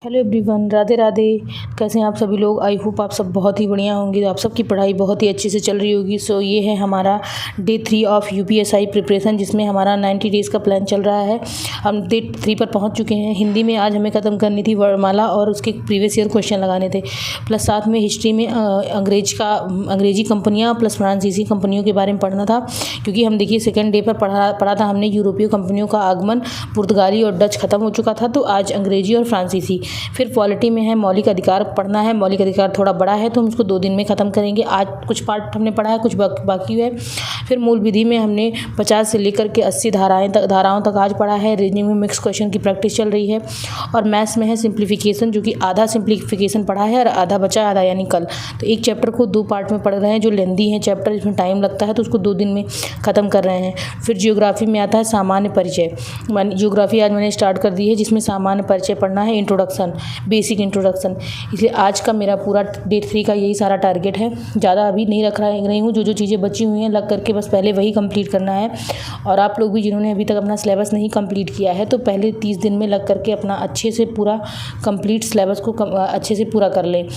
Hello everyone, Radhe Radhe. कैसे हैं आप सभी लोग? आई होप आप सब बहुत ही बढ़िया होंगे। तो आप सबकी पढ़ाई बहुत ही अच्छे से चल रही होगी। सो ये है हमारा डे 3 ऑफ यूपीएसआई प्रिपरेशन, जिसमें हमारा 90 डेज़ का प्लान चल रहा है। हम डे 3 पर पहुंच चुके हैं। हिंदी में आज हमें ख़त्म करनी थी वर्णमाला और उसके प्रीवियस ईयर क्वेश्चन लगाने थे, प्लस साथ में हिस्ट्री में अंग्रेजी कंपनियाँ प्लस फ्रांसीसी कंपनियों के बारे में पढ़ना था। क्योंकि हम देखिए सेकेंड डे पर पढ़ा था हमने यूरोपीय कंपनियों का आगमन, पुर्तगाली और डच खत्म हो चुका था। तो आज अंग्रेजी और फ्रांसीसी। फिर पॉलिटी में है मौलिक अधिकार पढ़ना है। मौलिक अधिकार थोड़ा बड़ा है तो हम उसको 2 दिन में ख़त्म करेंगे। आज कुछ पार्ट हमने पढ़ा है, कुछ बाकी है। फिर मूल विधि में हमने 50 से लेकर के 80 धाराओं तक आज पढ़ा है। रीजनिंग में मिक्स क्वेश्चन की प्रैक्टिस चल रही है। और मैथ्स में है सिंप्लीफिकेशन, जो कि आधा सिंप्लीफिकेशन पढ़ा है और आधा बचा, आधा यानी कल। तो एक चैप्टर को 2 पार्ट में पढ़ रहे हैं, जो लेंदी है चैप्टर, जिसमें टाइम लगता है, तो उसको 2 दिन में ख़त्म कर रहे हैं। फिर जियोग्राफी में आता है सामान्य परिचय। जियोग्राफी आज मैंने स्टार्ट कर दी है, जिसमें सामान्य परिचय पढ़ना है, इंट्रोडक्शन, बेसिक इंट्रोडक्शन। इसलिए आज का मेरा पूरा डे 3 का यही सारा टारगेट है। ज़्यादा अभी नहीं रख रही हूँ। जो चीज़ें बची हुई हैं लग करके बस पहले वही कंप्लीट करना है। और आप लोग भी जिन्होंने अभी तक अपना सिलेबस नहीं कंप्लीट किया है, तो पहले 30 दिन में लग करके अपना अच्छे से पूरा कंप्लीट सिलेबस को अच्छे से पूरा कर लें।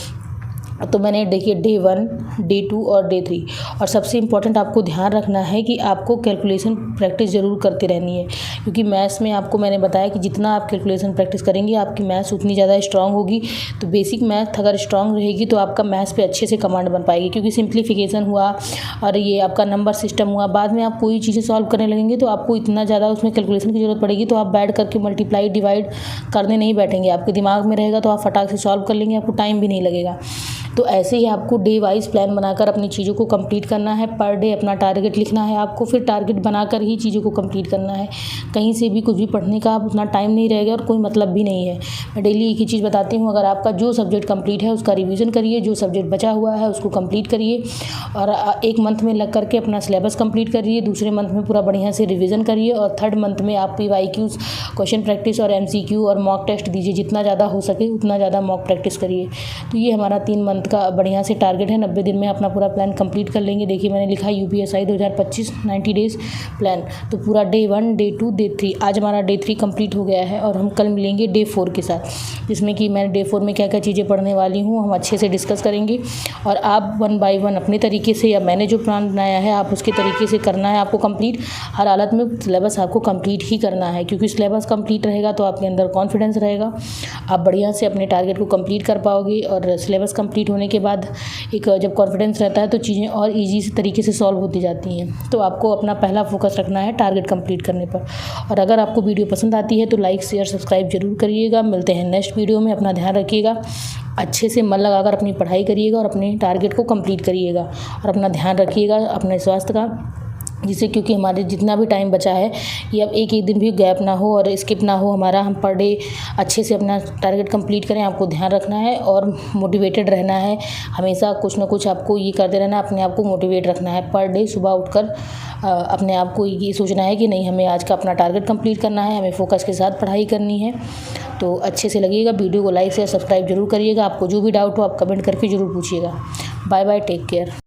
तो मैंने देखिए डे 1, डे 2 और डे 3। और सबसे इम्पॉर्टेंट आपको ध्यान रखना है कि आपको कैलकुलेशन प्रैक्टिस ज़रूर करते रहनी है। क्योंकि मैथ्स में आपको मैंने बताया कि जितना आप कैलकुलेशन प्रैक्टिस करेंगे आपकी मैथ्स उतनी ज़्यादा स्ट्रांग होगी। तो बेसिक मैथ अगर स्ट्रांग रहेगी तो आपका मैथ्स पे अच्छे से कमांड बन पाएगी। क्योंकि सिंप्लीफिकेशन हुआ और ये आपका नंबर सिस्टम हुआ, बाद में आप कोई चीज़ें सॉल्व करने लगेंगे तो आपको इतना ज़्यादा उसमें कैलकुलेशन की ज़रूरत पड़ेगी। तो आप बैठ करके मल्टीप्लाई डिवाइड करने नहीं बैठेंगे। आपके दिमाग में रहेगा तो आप फटाक से सॉल्व कर लेंगे, आपको टाइम भी नहीं लगेगा। तो ऐसे ही आपको डे वाइज प्लान बनाकर अपनी चीज़ों को कंप्लीट करना है। पर डे अपना टारगेट लिखना है आपको, फिर टारगेट बनाकर ही चीज़ों को कंप्लीट करना है। कहीं से भी कुछ भी पढ़ने का उतना टाइम नहीं रहेगा और कोई मतलब भी नहीं है। मैं डेली एक ही चीज़ बताती हूँ, अगर आपका जो सब्जेक्ट कंप्लीट है उसका रिवीजन करिए, जो सब्जेक्ट बचा हुआ है उसको कंप्लीट करिए। और एक मंथ में लग करके अपना सिलेबस कंप्लीट करिए, दूसरे मंथ में पूरा बढ़िया से रिविज़न करिए, और थर्ड मंथ में आप PYQs, क्वेश्चन प्रैक्टिस और MCQ और मॉक टेस्ट दीजिए। जितना ज़्यादा हो सके उतना ज़्यादा मॉक प्रैक्टिस करिए। तो ये हमारा 3 मंथ का बढ़िया से टारगेट है। 90 दिन में अपना पूरा प्लान कंप्लीट कर लेंगे। देखिए मैंने लिखा यूपीएसआई 2025 90 डेज़ प्लान। तो पूरा डे 1, डे 2, डे 3, आज हमारा डे 3 कंप्लीट हो गया है। और हम कल मिलेंगे डे 4 के साथ, जिसमें कि मैं डे 4 में क्या क्या चीज़ें पढ़ने वाली हूँ हम अच्छे से डिस्कस करेंगे। और आप 1 बाय 1 अपने तरीके से, या मैंने जो प्लान बनाया है आप उसके तरीके से करना है आपको कंप्लीट। हर हालत में सिलेबस आपको कंप्लीट ही करना है, क्योंकि सिलेबस कंप्लीट रहेगा तो आपके अंदर कॉन्फिडेंस रहेगा, आप बढ़िया से अपने टारगेट को कंप्लीट कर पाओगे। और सिलेबस कंप्लीट होने के बाद एक जब कॉन्फिडेंस रहता है तो चीज़ें और ईजी से तरीके से सॉल्व होती जाती हैं। तो आपको अपना पहला फोकस रखना है टारगेट कंप्लीट करने पर। और अगर आपको वीडियो पसंद आती है तो लाइक शेयर सब्सक्राइब जरूर करिएगा। मिलते हैं नेक्स्ट वीडियो में। अपना ध्यान रखिएगा, अच्छे से मन लगाकर अपनी पढ़ाई करिएगा और अपने टारगेट को कंप्लीट करिएगा। और अपना ध्यान रखिएगा अपने स्वास्थ्य का, जिससे क्योंकि हमारे जितना भी टाइम बचा है ये अब एक दिन भी गैप ना हो और स्किप ना हो हमारा। हम पर डे अच्छे से अपना टारगेट कंप्लीट करें। आपको ध्यान रखना है और मोटिवेटेड रहना है। हमेशा कुछ ना कुछ आपको ये करते रहना है, अपने आप को मोटिवेट रखना है। पर डे सुबह उठकर अपने आप को ये सोचना है कि नहीं, हमें आज का अपना टारगेट कंप्लीट करना है, हमें फोकस के साथ पढ़ाई करनी है। तो अच्छे से लगेगा। वीडियो को लाइक शेयर सब्सक्राइब जरूर करिएगा। आपको जो भी डाउट हो आप कमेंट करके ज़रूर पूछिएगा। Bye bye, take care.